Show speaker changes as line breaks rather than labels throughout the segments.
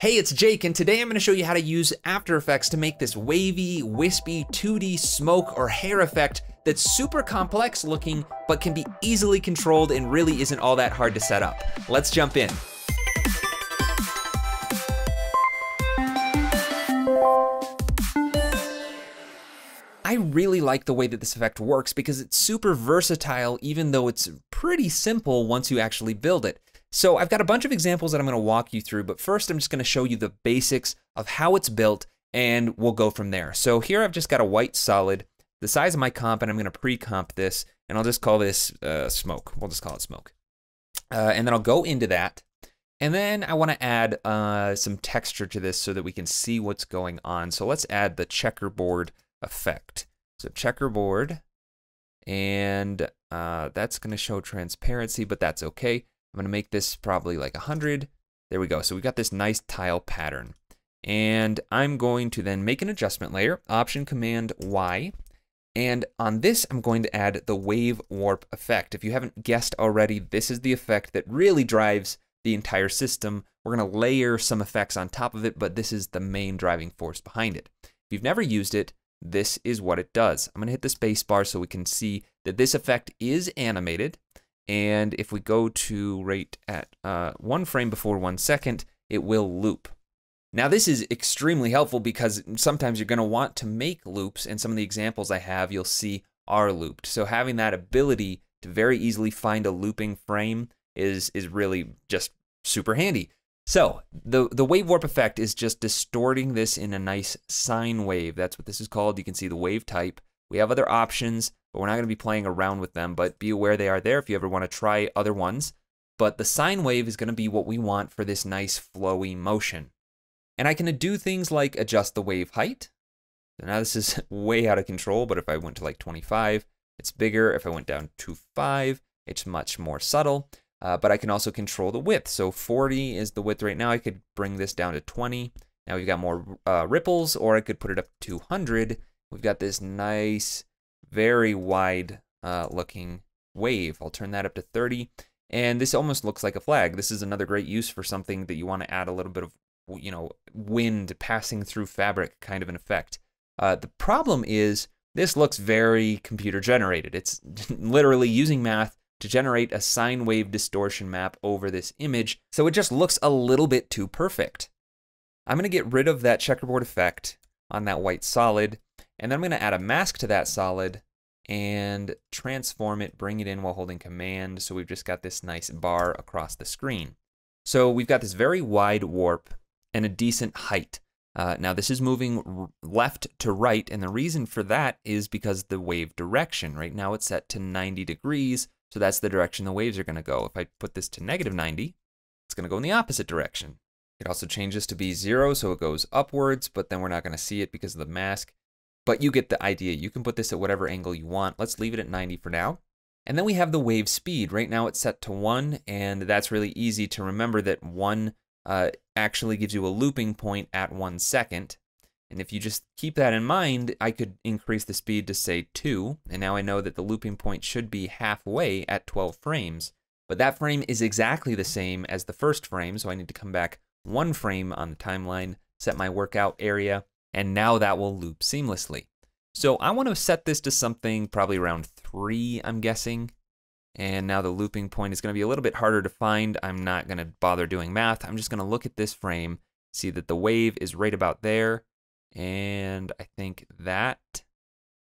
Hey, it's Jake, and today I'm going to show you how to use After Effects to make this wavy, wispy, 2D smoke or hair effect that's super complex looking, but can be easily controlled and really isn't all that hard to set up. Let's jump in. I really like the way that this effect works because it's super versatile, even though it's pretty simple once you actually build it. So I've got a bunch of examples that I'm going to walk you through, but first I'm just going to show you the basics of how it's built and we'll go from there. So here I've just got a white solid, the size of my comp, and I'm going to pre-comp this, and I'll just call this smoke. We'll just call it smoke. And then I'll go into that, and then I want to add some texture to this so that we can see what's going on. So let's add the checkerboard effect. So checkerboard, and that's going to show transparency, but that's okay. I'm going to make this probably like 100. There we go. So we've got this nice tile pattern. And I'm going to then make an adjustment layer, Option Command Y. And on this, I'm going to add the wave warp effect. If you haven't guessed already, this is the effect that really drives the entire system. We're going to layer some effects on top of it, but this is the main driving force behind it. If you've never used it, this is what it does. I'm going to hit the space bar so we can see that this effect is animated. And if we go to rate at 1 frame before 1 second, it will loop. Now this is extremely helpful because sometimes you're going to want to make loops, and some of the examples I have you'll see are looped. So having that ability to very easily find a looping frame is really just super handy. So the wave warp effect is just distorting this in a nice sine wave. That's what this is called. You can see the wave type. We have other options, but we're not going to be playing around with them, but be aware they are there if you ever want to try other ones. But the sine wave is going to be what we want for this nice flowy motion. And I can do things like adjust the wave height. So now this is way out of control, but if I went to like 25, it's bigger. If I went down to 5, it's much more subtle. But I can also control the width. So 40 is the width right now. I could bring this down to 20. Now we've got more ripples, or I could put it up to 200. We've got this nice, very wide looking wave. I'll turn that up to 30. And this almost looks like a flag. This is another great use for something that you want to add a little bit of, wind passing through fabric kind of an effect. The problem is this looks very computer generated. It's literally using math to generate a sine wave distortion map over this image. So it just looks a little bit too perfect. I'm going to get rid of that checkerboard effect on that white solid. And then I'm going to add a mask to that solid and transform it, bring it in while holding Command. So we've just got this nice bar across the screen. So we've got this very wide warp and a decent height. Now this is moving left to right, and the reason for that is because the wave direction. Right now it's set to 90 degrees, so that's the direction the waves are going to go. If I put this to -90, it's going to go in the opposite direction. It also changes to be 0, so it goes upwards, but then we're not going to see it because of the mask. But you get the idea. You can put this at whatever angle you want. Let's leave it at 90 for now. And then we have the wave speed. Right now it's set to 1, and that's really easy to remember that 1 actually gives you a looping point at 1 second. And if you just keep that in mind, I could increase the speed to say 2, and now I know that the looping point should be halfway at 12 frames. But that frame is exactly the same as the first frame, so I need to come back 1 frame on the timeline, set my workout area, and now that will loop seamlessly. So I want to set this to something probably around 3, I'm guessing. And now the looping point is going to be a little bit harder to find. I'm not going to bother doing math. I'm just going to look at this frame, see that the wave is right about there. And I think that,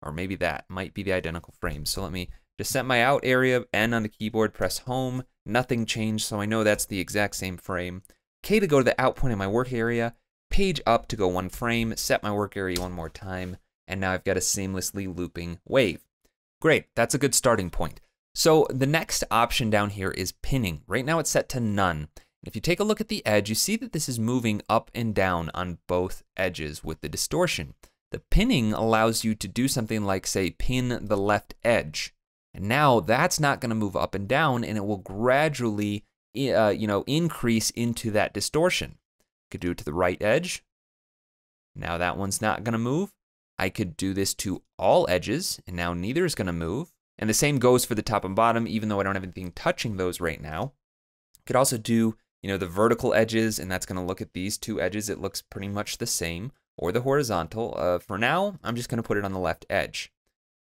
or maybe that, might be the identical frame. So let me just set my out area, N on the keyboard, press home. Nothing changed, so I know that's the exact same frame. K to go to the out point of my work area. Page up to go 1 frame, set my work area 1 more time, and now I've got a seamlessly looping wave. Great, that's a good starting point. So the next option down here is pinning. Right now it's set to none. If you take a look at the edge, you see that this is moving up and down on both edges with the distortion. The pinning allows you to do something like, say, pin the left edge. And now that's not going to move up and down, and it will gradually increase into that distortion. Could do it to the right edge. Now that one's not going to move. I could do this to all edges, and now neither is going to move. And the same goes for the top and bottom, even though I don't have anything touching those right now. Could also do the vertical edges, and that's going to look at these two edges. It looks pretty much the same, or the horizontal. For now, I'm just going to put it on the left edge.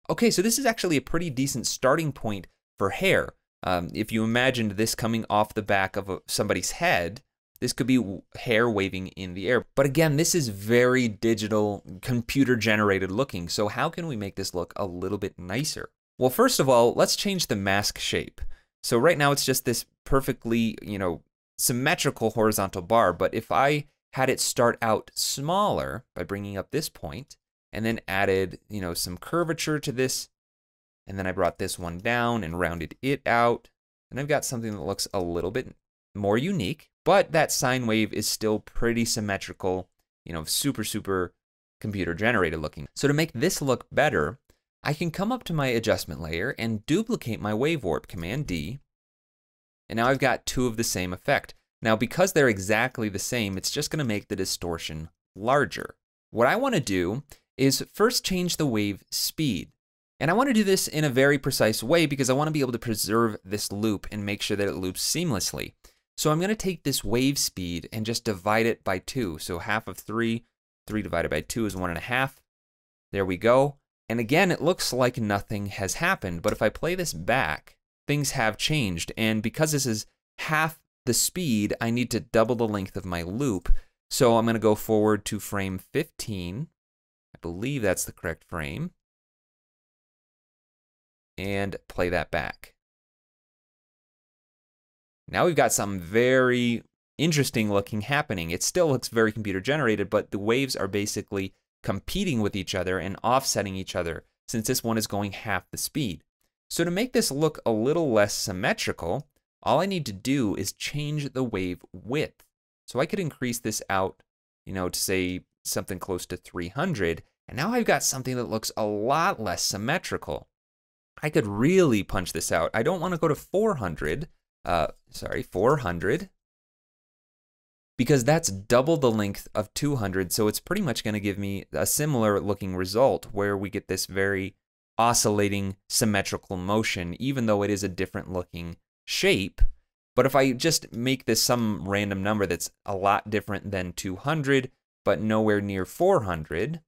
Okay, so this is actually a pretty decent starting point for hair. If you imagined this coming off the back of somebody's head, this could be hair waving in the air. But again, this is very digital, computer-generated looking. So how can we make this look a little bit nicer? Well, first of all, let's change the mask shape. So right now it's just this perfectly, symmetrical horizontal bar. But if I had it start out smaller by bringing up this point, and then added, some curvature to this, and then I brought this one down and rounded it out, and I've got something that looks a little bit more unique, but that sine wave is still pretty symmetrical, super, super computer generated looking. So to make this look better, I can come up to my adjustment layer and duplicate my wave warp, Command D, and now I've got two of the same effect. Now, because they're exactly the same, it's just gonna make the distortion larger. What I wanna do is first change the wave speed. And I want to do this in a very precise way because I want to be able to preserve this loop and make sure that it loops seamlessly. So I'm going to take this wave speed and just divide it by 2. So half of 3 divided by 2 is 1.5. There we go. And again, it looks like nothing has happened, but if I play this back, things have changed. And because this is half the speed, I need to double the length of my loop. So I'm going to go forward to frame 15. I believe that's the correct frame. And play that back. Now we've got something very interesting looking happening. It still looks very computer generated, but the waves are basically competing with each other and offsetting each other since this one is going half the speed. So to make this look a little less symmetrical, all I need to do is change the wave width. So I could increase this out, to say something close to 300, and now I've got something that looks a lot less symmetrical. I could really punch this out. I don't want to go to 400, because that's double the length of 200, so it's pretty much going to give me a similar looking result where we get this very oscillating symmetrical motion, even though it is a different looking shape. But if I just make this some random number that's a lot different than 200, but nowhere near 400,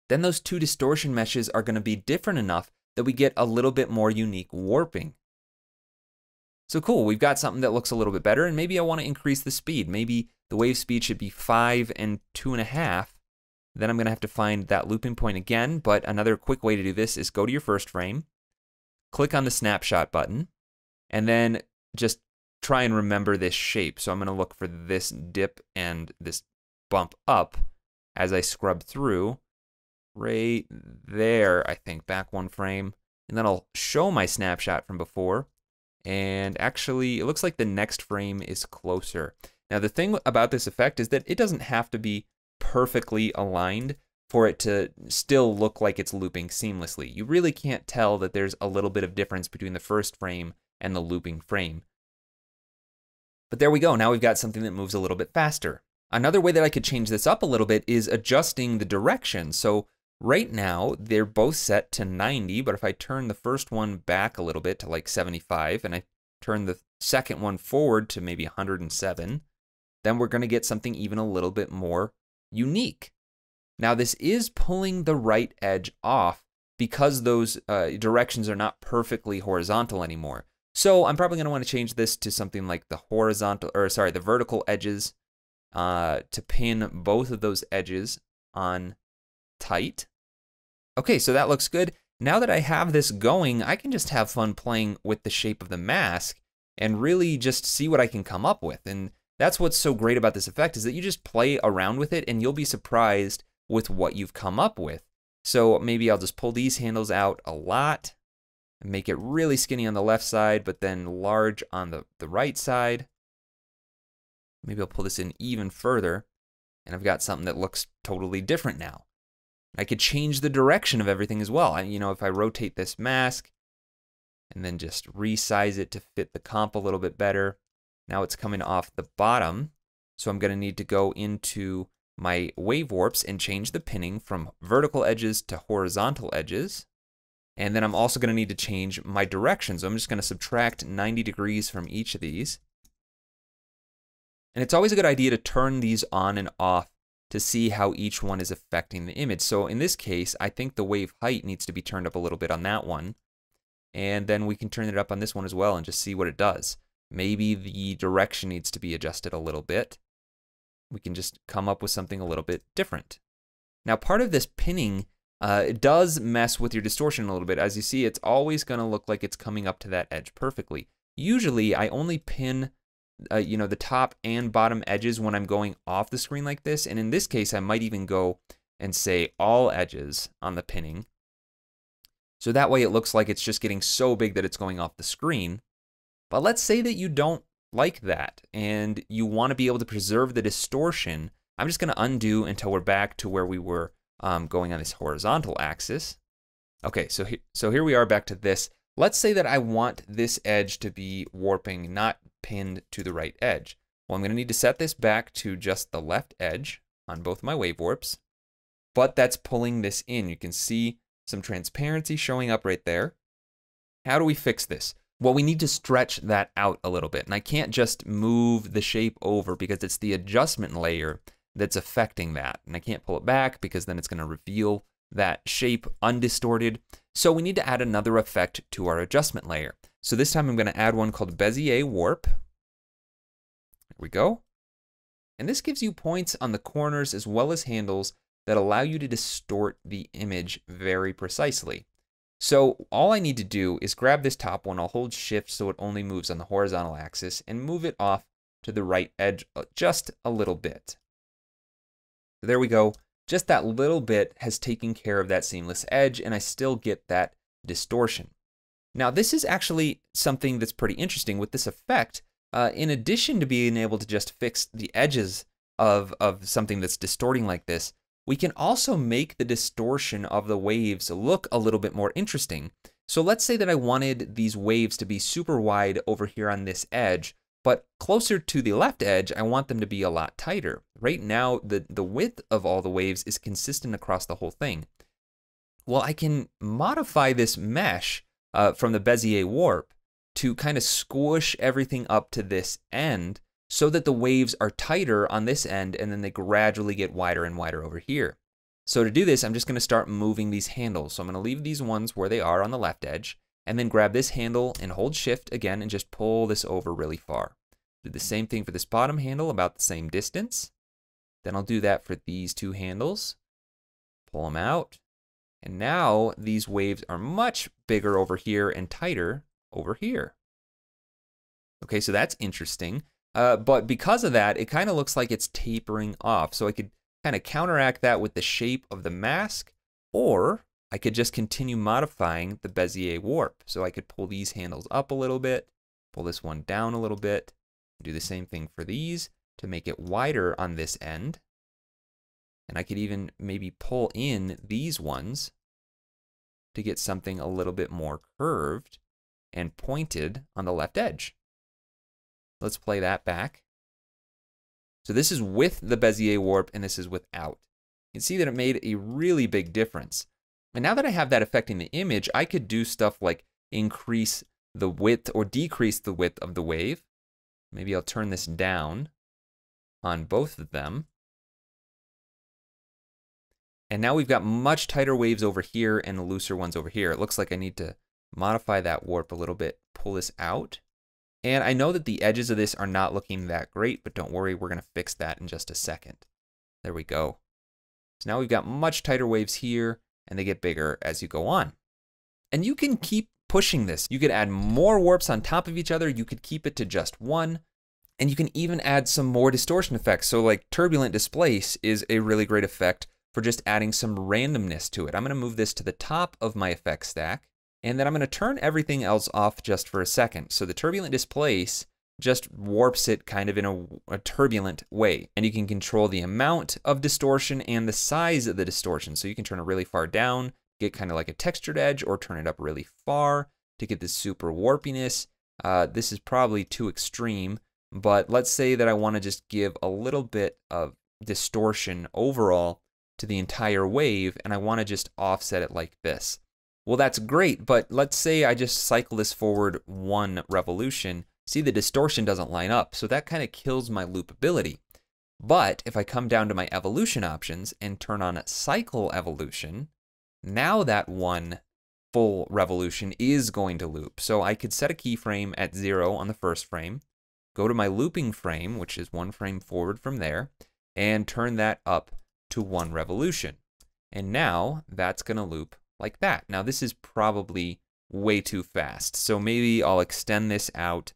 then those two distortion meshes are going to be different enough that we get a little bit more unique warping. So cool, we've got something that looks a little bit better, and maybe I want to increase the speed. Maybe the wave speed should be 5 and 2.5. Then I'm going to have to find that looping point again, but another quick way to do this is go to your first frame, click on the snapshot button, and then just try and remember this shape. So I'm going to look for this dip and this bump up as I scrub through. Right there, I think, back one frame. And then I'll show my snapshot from before. And actually, it looks like the next frame is closer. Now, the thing about this effect is that it doesn't have to be perfectly aligned for it to still look like it's looping seamlessly. You really can't tell that there's a little bit of difference between the first frame and the looping frame. But there we go. Now we've got something that moves a little bit faster. Another way that I could change this up a little bit is adjusting the direction. So right now, they're both set to 90, but if I turn the first one back a little bit to like 75, and I turn the second one forward to maybe 107, then we're going to get something even a little bit more unique. Now, this is pulling the right edge off because those directions are not perfectly horizontal anymore. So I'm probably going to want to change this to something like the the vertical edges to pin both of those edges on tight. Okay, so that looks good. Now that I have this going, I can just have fun playing with the shape of the mask and really just see what I can come up with. And that's what's so great about this effect, is that you just play around with it and you'll be surprised with what you've come up with. So maybe I'll just pull these handles out a lot and make it really skinny on the left side, but then large on the right side. Maybe I'll pull this in even further, and I've got something that looks totally different now. I could change the direction of everything as well. If I rotate this mask and then just resize it to fit the comp a little bit better, now it's coming off the bottom. So I'm going to need to go into my wave warps and change the pinning from vertical edges to horizontal edges. And then I'm also going to need to change my direction. So I'm just going to subtract 90 degrees from each of these. And it's always a good idea to turn these on and off to see how each one is affecting the image. So in this case, I think the wave height needs to be turned up a little bit on that one. And then we can turn it up on this one as well and just see what it does. Maybe the direction needs to be adjusted a little bit. We can just come up with something a little bit different. Now, part of this pinning, it does mess with your distortion a little bit. As you see, it's always going to look like it's coming up to that edge perfectly. Usually, I only pin the top and bottom edges when I'm going off the screen like this. And in this case, I might even go and say all edges on the pinning. So that way it looks like it's just getting so big that it's going off the screen. But let's say that you don't like that and you want to be able to preserve the distortion. I'm just going to undo until we're back to where we were going on this horizontal axis. Okay, so here we are back to this. Let's say that I want this edge to be warping, not pinned to the right edge. Well, I'm going to need to set this back to just the left edge on both my wave warps, but that's pulling this in. You can see some transparency showing up right there. How do we fix this? Well, we need to stretch that out a little bit, and I can't just move the shape over because it's the adjustment layer that's affecting that, and I can't pull it back because then it's going to reveal that shape undistorted. So we need to add another effect to our adjustment layer. So this time I'm going to add one called Bezier Warp. There we go. And this gives you points on the corners as well as handles that allow you to distort the image very precisely. So all I need to do is grab this top one, I'll hold shift so it only moves on the horizontal axis, and move it off to the right edge just a little bit. So there we go. Just that little bit has taken care of that seamless edge, and I still get that distortion. Now this is actually something that's pretty interesting with this effect. In addition to being able to just fix the edges of something that's distorting like this, we can also make the distortion of the waves look a little bit more interesting. So let's say that I wanted these waves to be super wide over here on this edge, but closer to the left edge, I want them to be a lot tighter. Right now, the width of all the waves is consistent across the whole thing. Well, I can modify this mesh from the Bezier Warp to kind of squish everything up to this end so that the waves are tighter on this end and then they gradually get wider and wider over here. So to do this, I'm just going to start moving these handles. So I'm going to leave these ones where they are on the left edge and then grab this handle and hold shift again and just pull this over really far. Do the same thing for this bottom handle, about the same distance. Then I'll do that for these two handles. Pull them out. And now these waves are much bigger over here and tighter over here. Okay, so that's interesting. But because of that, it kind of looks like it's tapering off. So I could kind of counteract that with the shape of the mask, or I could just continue modifying the Bezier Warp. So I could pull these handles up a little bit, pull this one down a little bit, do the same thing for these to make it wider on this end. And I could even maybe pull in these ones to get something a little bit more curved and pointed on the left edge. Let's play that back. So this is with the Bezier Warp and this is without. You can see that it made a really big difference. And now that I have that affecting the image, I could do stuff like increase the width or decrease the width of the wave. Maybe I'll turn this down on both of them. And now we've got much tighter waves over here and looser ones over here. It looks like I need to modify that warp a little bit, pull this out. And I know that the edges of this are not looking that great, but don't worry, we're going to fix that in just a second. There we go. So now we've got much tighter waves here, and they get bigger as you go on. And you can keep pushing this. You could add more warps on top of each other. You could keep it to just one. And you can even add some more distortion effects. So like turbulent displace is a really great effect for just adding some randomness to it. I'm going to move this to the top of my effects stack. And then I'm going to turn everything else off just for a second. So the turbulent displace just warps it kind of in a turbulent way. And you can control the amount of distortion and the size of the distortion. So you can turn it really far down, get kind of like a textured edge, or turn it up really far to get this super warpiness. This is probably too extreme, but let's say that I want to just give a little bit of distortion overall to the entire wave, and I want to just offset it like this. Well, that's great, but let's say I just cycle this forward one revolution. See, the distortion doesn't line up, so that kind of kills my loopability. But if I come down to my evolution options and turn on cycle evolution, now that one full revolution is going to loop. So I could set a keyframe at 0 on the first frame, go to my looping frame, which is 1 frame forward from there, and turn that up to 1 revolution. And now that's going to loop like that. Now this is probably way too fast, so maybe I'll extend this out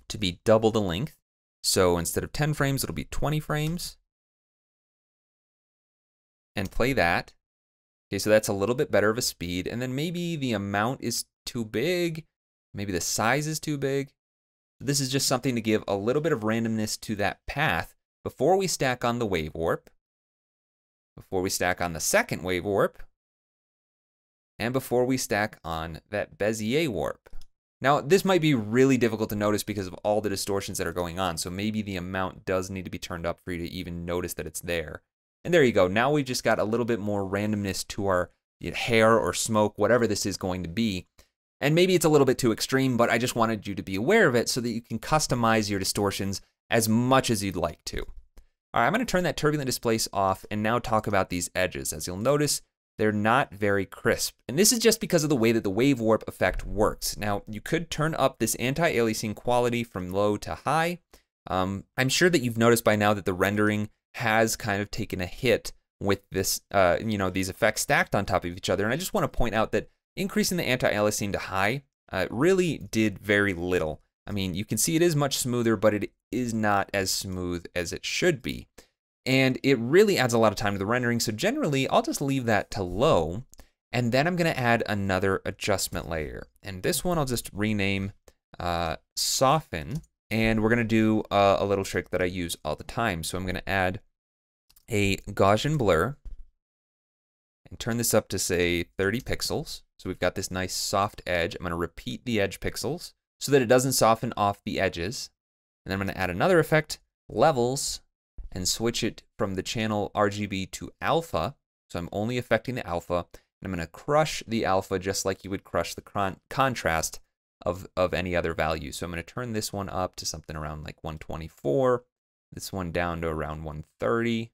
to be double the length. So instead of 10 frames, it'll be 20 frames. And play that. Okay, so that's a little bit better of a speed. And then maybe the amount is too big. Maybe the size is too big. This is just something to give a little bit of randomness to that path before we stack on the wave warp, before we stack on the second wave warp, and before we stack on that Bezier warp. Now, this might be really difficult to notice because of all the distortions that are going on, so maybe the amount does need to be turned up for you to even notice that it's there. And there you go. Now we've just got a little bit more randomness to our hair or smoke, whatever this is going to be. And maybe it's a little bit too extreme, but I just wanted you to be aware of it so that you can customize your distortions as much as you'd like to. All right, I'm going to turn that turbulent displace off and now talk about these edges. As you'll notice, they're not very crisp. And this is just because of the way that the wave warp effect works. Now, you could turn up this anti-aliasing quality from low to high. I'm sure that you've noticed by now that the rendering has kind of taken a hit with this, these effects stacked on top of each other. And I just want to point out that increasing the anti-aliasing to high really did very little. I mean, you can see it is much smoother, but it is not as smooth as it should be. And it really adds a lot of time to the rendering. So generally, I'll just leave that to low. And then I'm going to add another adjustment layer. And this one I'll just rename Soften. And we're going to do a little trick that I use all the time. So I'm going to add a Gaussian blur and turn this up to, say, 30 pixels. So we've got this nice soft edge. I'm going to repeat the edge pixels so that it doesn't soften off the edges. And then I'm going to add another effect, levels, and switch it from the channel RGB to alpha. So I'm only affecting the alpha. And I'm going to crush the alpha just like you would crush the contrast of any other value. So I'm going to turn this one up to something around like 124. This one down to around 130.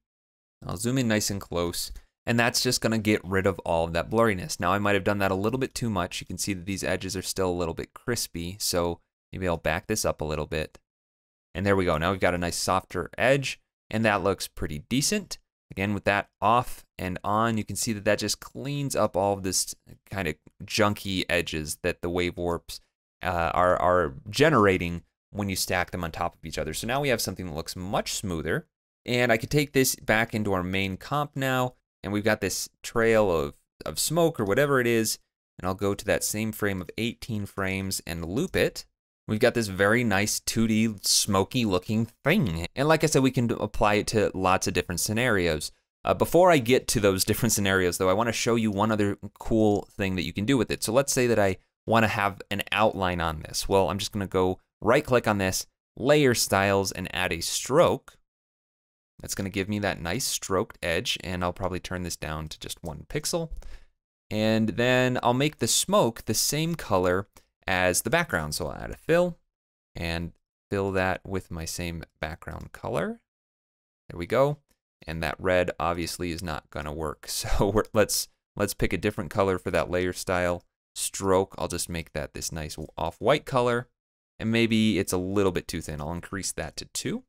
I'll zoom in nice and close. And that's just going to get rid of all of that blurriness. Now I might have done that a little bit too much. You can see that these edges are still a little bit crispy. So maybe I'll back this up a little bit. And there we go. Now we've got a nice softer edge. And that looks pretty decent. Again, with that off and on, you can see that that just cleans up all of this kind of junky edges that the wave warps are generating when you stack them on top of each other. So now we have something that looks much smoother. And I could take this back into our main comp now. And we've got this trail of smoke or whatever it is. And I'll go to that same frame of 18 frames and loop it. We've got this very nice 2D smoky looking thing. And like I said, we can apply it to lots of different scenarios. Before I get to those different scenarios though, I want to show you one other cool thing that you can do with it. So let's say that I want to have an outline on this. Well, I'm just going to go right click on this, layer styles, and add a stroke. That's going to give me that nice stroked edge, and I'll probably turn this down to just 1 pixel. And then I'll make the smoke the same color as the background. So I'll add a fill and fill that with my same background color. There we go. And that red obviously is not going to work. So let's pick a different color for that layer style. Stroke, I'll just make that this nice off-white color. And maybe it's a little bit too thin. I'll increase that to 2.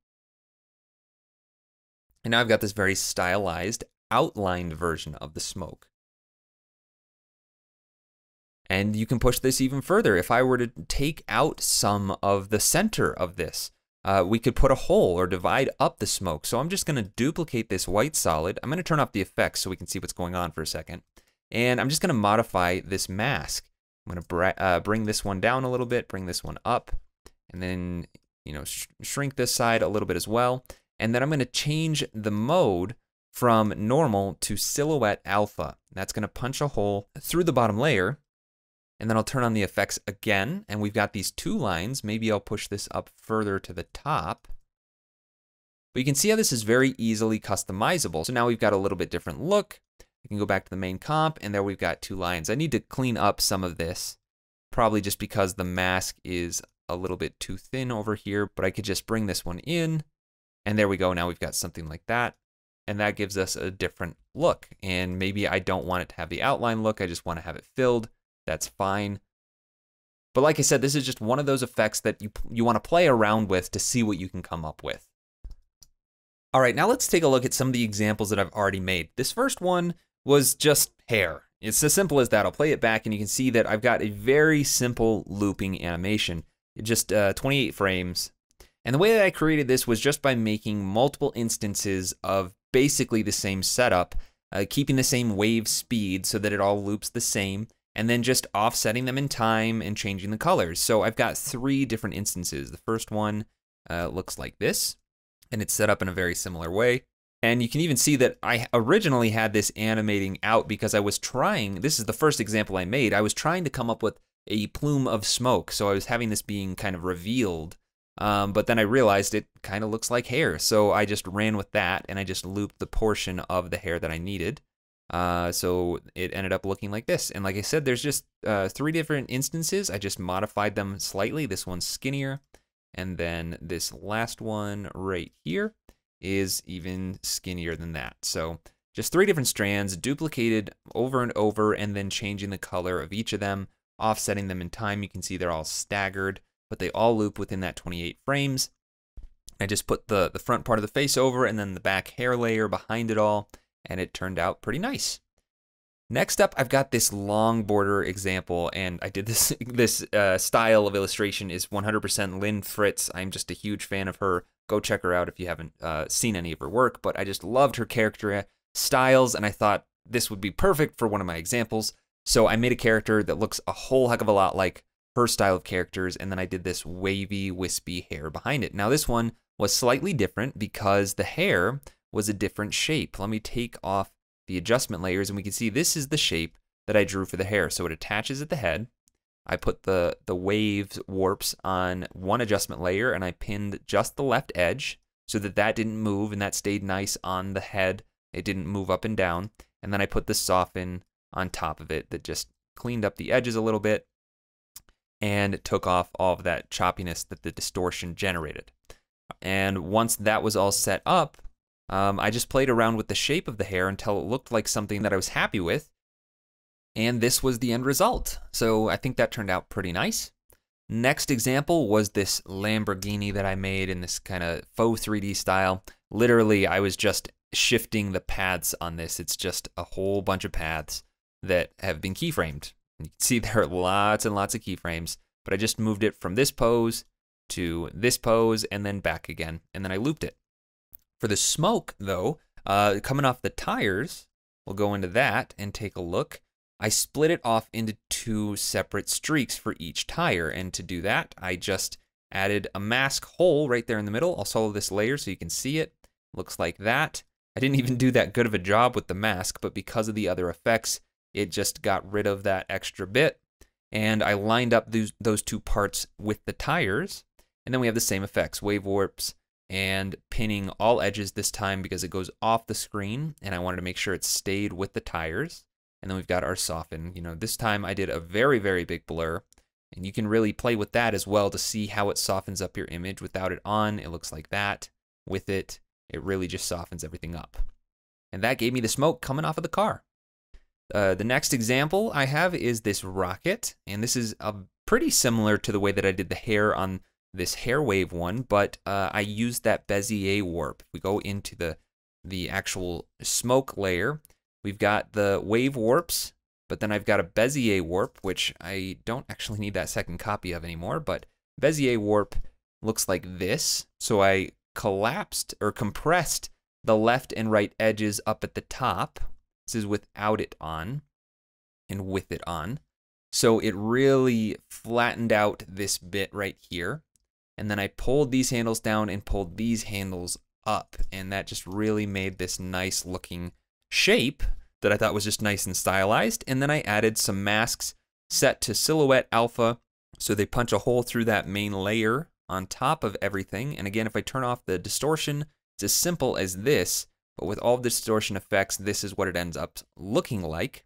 And now I've got this very stylized, outlined version of the smoke. And you can push this even further. If I were to take out some of the center of this, we could put a hole or divide up the smoke. So I'm just going to duplicate this white solid. I'm going to turn off the effects so we can see what's going on for a second. And I'm just going to modify this mask. I'm going to bring this one down a little bit, bring this one up, and then shrink this side a little bit as well. And then I'm going to change the mode from normal to silhouette alpha. That's going to punch a hole through the bottom layer. And then I'll turn on the effects again. And we've got these 2 lines. Maybe I'll push this up further to the top. But you can see how this is very easily customizable. So now we've got a little bit different look. I can go back to the main comp, and there we've got 2 lines. I need to clean up some of this, probably just because the mask is a little bit too thin over here, but I could just bring this one in, and there we go. Now we've got something like that, and that gives us a different look. And maybe I don't want it to have the outline look, I just want to have it filled. That's fine. But like I said, this is just one of those effects that you want to play around with to see what you can come up with. All right, now let's take a look at some of the examples that I've already made. This first one was just hair. It's as simple as that. I'll play it back and you can see that I've got a very simple looping animation. Just 28 frames. And the way that I created this was just by making multiple instances of basically the same setup, keeping the same wave speed so that it all loops the same, and then just offsetting them in time and changing the colors. So I've got 3 different instances. The first one looks like this, and it's set up in a very similar way. And you can even see that I originally had this animating out because I was trying, this is the first example I made, I was trying to come up with a plume of smoke. So I was having this being kind of revealed, but then I realized it kind of looks like hair. So I just ran with that and I just looped the portion of the hair that I needed. So it ended up looking like this. And like I said, there's just 3 different instances. I just modified them slightly. This one's skinnier. And then this last one right here is even skinnier than that. So just 3 different strands duplicated over and over, and then changing the color of each of them, offsetting them in time. You can see they're all staggered, but they all loop within that 28 frames. I just put the front part of the face over and then the back hair layer behind it all, and it turned out pretty nice. Next up, I've got this long border example, and I did this style of illustration is 100% Lynn Fritz. I'm just a huge fan of her. Go check her out if you haven't seen any of her work, but I just loved her character styles, and I thought this would be perfect for one of my examples. So I made a character that looks a whole heck of a lot like her style of characters, and then I did this wavy, wispy hair behind it. Now this one was slightly different because the hair was a different shape. Let me take off the adjustment layers, and we can see this is the shape that I drew for the hair. So it attaches at the head. I put the waves warps on one adjustment layer, and I pinned just the left edge so that that didn't move, and that stayed nice on the head. It didn't move up and down. And then I put the soften on top of it that just cleaned up the edges a little bit and took off all of that choppiness that the distortion generated. And once that was all set up, I just played around with the shape of the hair until it looked like something that I was happy with. And this was the end result. So I think that turned out pretty nice. Next example was this Lamborghini that I made in this kind of faux 3D style. Literally, I was just shifting the paths on this. It's just a whole bunch of paths that have been keyframed. You can see there are lots and lots of keyframes, but I just moved it from this pose to this pose and then back again, and then I looped it. For the smoke, though, coming off the tires, we'll go into that and take a look. I split it off into 2 separate streaks for each tire, and to do that, I just added a mask hole right there in the middle. I'll solo this layer so you can see it. Looks like that. I didn't even do that good of a job with the mask, but because of the other effects, it just got rid of that extra bit. And I lined up those 2 parts with the tires, and then we have the same effects, wave warps, and pinning all edges this time because it goes off the screen, and I wanted to make sure it stayed with the tires. And then we've got our soften. You know, this time I did a very, very big blur, and you can really play with that as well to see how it softens up your image. Without it on, it looks like that. With it, it really just softens everything up. And that gave me the smoke coming off of the car. The next example I have is this rocket, and this is pretty similar to the way that I did the hair on this hair wave one, but I used that Bezier warp. If we go into the actual smoke layer, we've got the wave warps, but then I've got a Bezier warp, which I don't actually need that second copy of anymore, but Bezier warp looks like this. So I collapsed or compressed the left and right edges up at the top. This is without it on and with it on. So it really flattened out this bit right here. And then I pulled these handles down and pulled these handles up. And that just really made this nice looking shape that I thought was just nice and stylized. And then I added some masks set to silhouette alpha. So they punch a hole through that main layer on top of everything. And again, if I turn off the distortion, it's as simple as this. But with all the distortion effects, this is what it ends up looking like.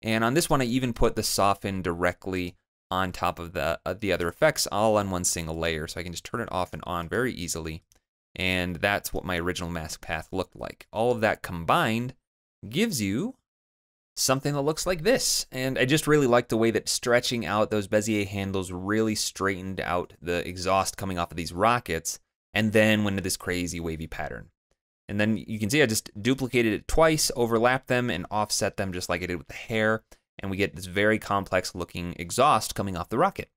And on this one, I even put the soften directly on top of the other effects all on one single layer. So I can just turn it off and on very easily. And that's what my original mask path looked like. All of that combined gives you something that looks like this. And I just really like the way that stretching out those Bezier handles really straightened out the exhaust coming off of these rockets, and then went into this crazy wavy pattern. And then you can see I just duplicated it twice, overlapped them, and offset them just like I did with the hair, and we get this very complex looking exhaust coming off the rocket.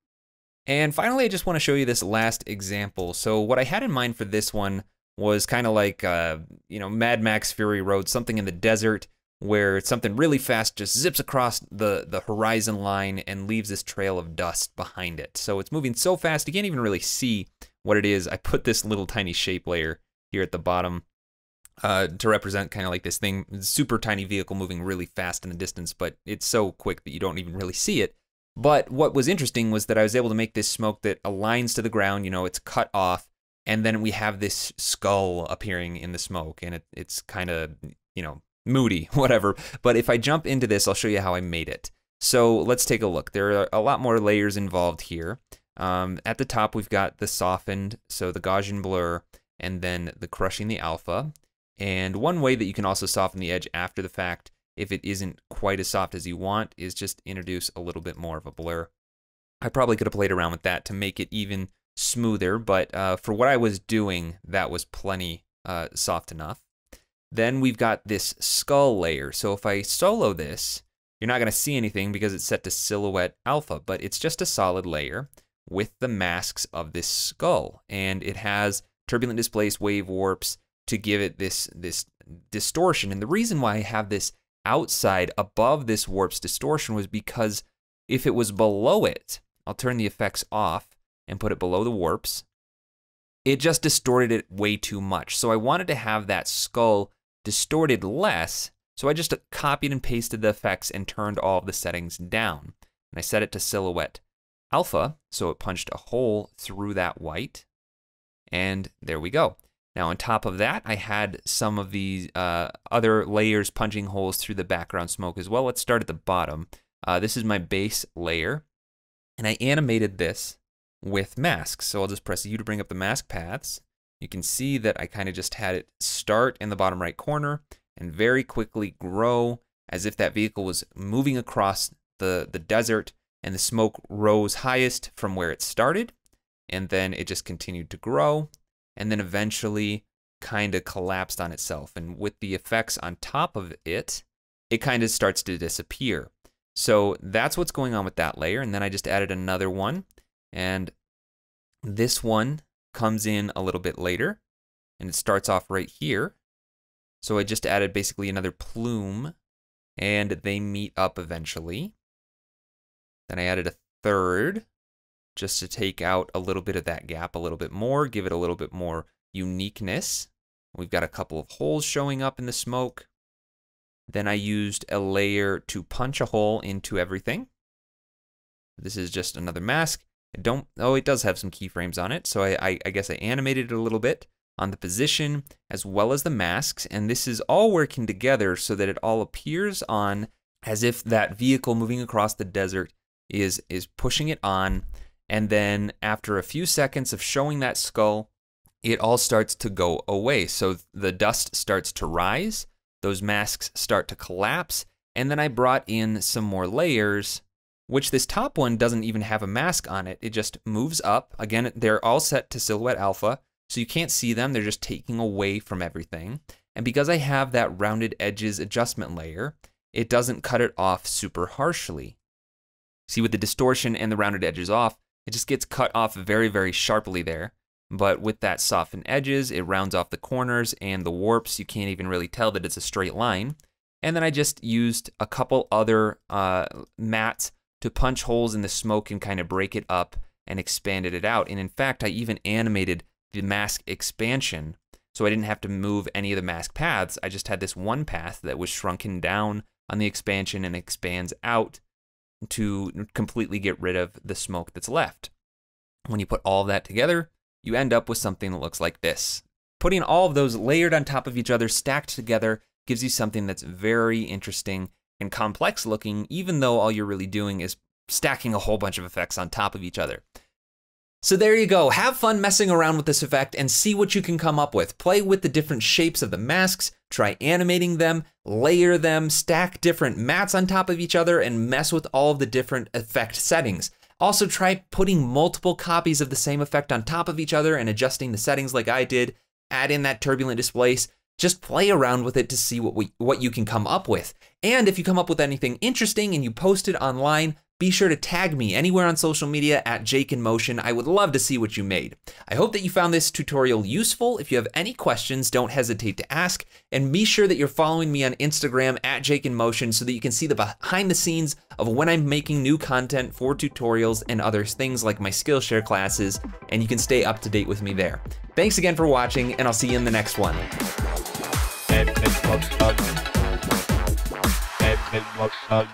And finally, I just want to show you this last example. So what I had in mind for this one was kind of like, Mad Max Fury Road, something in the desert, where something really fast just zips across the horizon line and leaves this trail of dust behind it. So it's moving so fast, you can't even really see what it is. I put this little tiny shape layer here at the bottom to represent kind of like this thing, super tiny vehicle moving really fast in the distance, but it's so quick that you don't even really see it. But what was interesting was that I was able to make this smoke that aligns to the ground, it's cut off, and then we have this skull appearing in the smoke, and it's kind of, moody, whatever. But if I jump into this, I'll show you how I made it. So let's take a look. There are a lot more layers involved here. At the top, we've got the softened, so the Gaussian blur, and then the crushing the alpha. And one way that you can also soften the edge after the fact, if it isn't quite as soft as you want, is just introduce a little bit more of a blur. I probably could have played around with that to make it even smoother, but for what I was doing, that was plenty soft enough. Then we've got this skull layer. So if I solo this, you're not going to see anything because it's set to silhouette alpha, but it's just a solid layer with the masks of this skull. And it has turbulent displaced wave warps to give it this distortion. And the reason why I have this outside above this warps distortion was because if it was below it, I'll turn the effects off and put it below the warps, it just distorted it way too much. So I wanted to have that skull distorted less, so I just copied and pasted the effects and turned all of the settings down. And I set it to silhouette alpha, so it punched a hole through that white, and there we go. Now on top of that, I had some of these other layers punching holes through the background smoke as well. Let's start at the bottom. This is my base layer, and I animated this with masks. So I'll just press U to bring up the mask paths. You can see that I kind of just had it start in the bottom right corner and very quickly grow as if that vehicle was moving across the desert, and the smoke rose highest from where it started, and then it just continued to grow, and then eventually kind of collapsed on itself. And with the effects on top of it, it kind of starts to disappear. So that's what's going on with that layer. And then I just added another one, and this one comes in a little bit later, and it starts off right here. So I just added basically another plume, and they meet up eventually. Then I added a third just to take out a little bit of that gap a little bit more, give it a little bit more uniqueness. We've got a couple of holes showing up in the smoke. Then I used a layer to punch a hole into everything. This is just another mask. It does have some keyframes on it, so I guess I animated it a little bit on the position as well as the masks, and this is all working together so that it all appears on as if that vehicle moving across the desert is pushing it on, and then after a few seconds of showing that skull, it all starts to go away. So the dust starts to rise, those masks start to collapse, and then I brought in some more layers, which this top one doesn't even have a mask on it. It just moves up. Again, they're all set to silhouette alpha, so you can't see them. They're just taking away from everything. And because I have that rounded edges adjustment layer, it doesn't cut it off super harshly. See, with the distortion and the rounded edges off, it just gets cut off very, very sharply there. But with that softened edges, it rounds off the corners and the warps. You can't even really tell that it's a straight line. And then I just used a couple other mats to punch holes in the smoke and kind of break it up and expanded it out. And in fact, I even animated the mask expansion, so I didn't have to move any of the mask paths. I just had this one path that was shrunken down on the expansion and expands out to completely get rid of the smoke that's left. When you put all of that together, you end up with something that looks like this. Putting all of those layered on top of each other, stacked together, gives you something that's very interesting and complex looking, even though all you're really doing is stacking a whole bunch of effects on top of each other. So there you go. Have fun messing around with this effect and see what you can come up with. Play with the different shapes of the masks, try animating them, layer them, stack different mats on top of each other, and mess with all of the different effect settings. Also try putting multiple copies of the same effect on top of each other and adjusting the settings like I did. Add in that turbulent displace. Just play around with it to see what you can come up with. And if you come up with anything interesting and you post it online, be sure to tag me anywhere on social media at JakeInMotion. I would love to see what you made. I hope that you found this tutorial useful. If you have any questions, don't hesitate to ask. And be sure that you're following me on Instagram at JakeInMotion so that you can see the behind the scenes of when I'm making new content for tutorials and other things like my Skillshare classes, and you can stay up to date with me there. Thanks again for watching, and I'll see you in the next one.
It looks fun.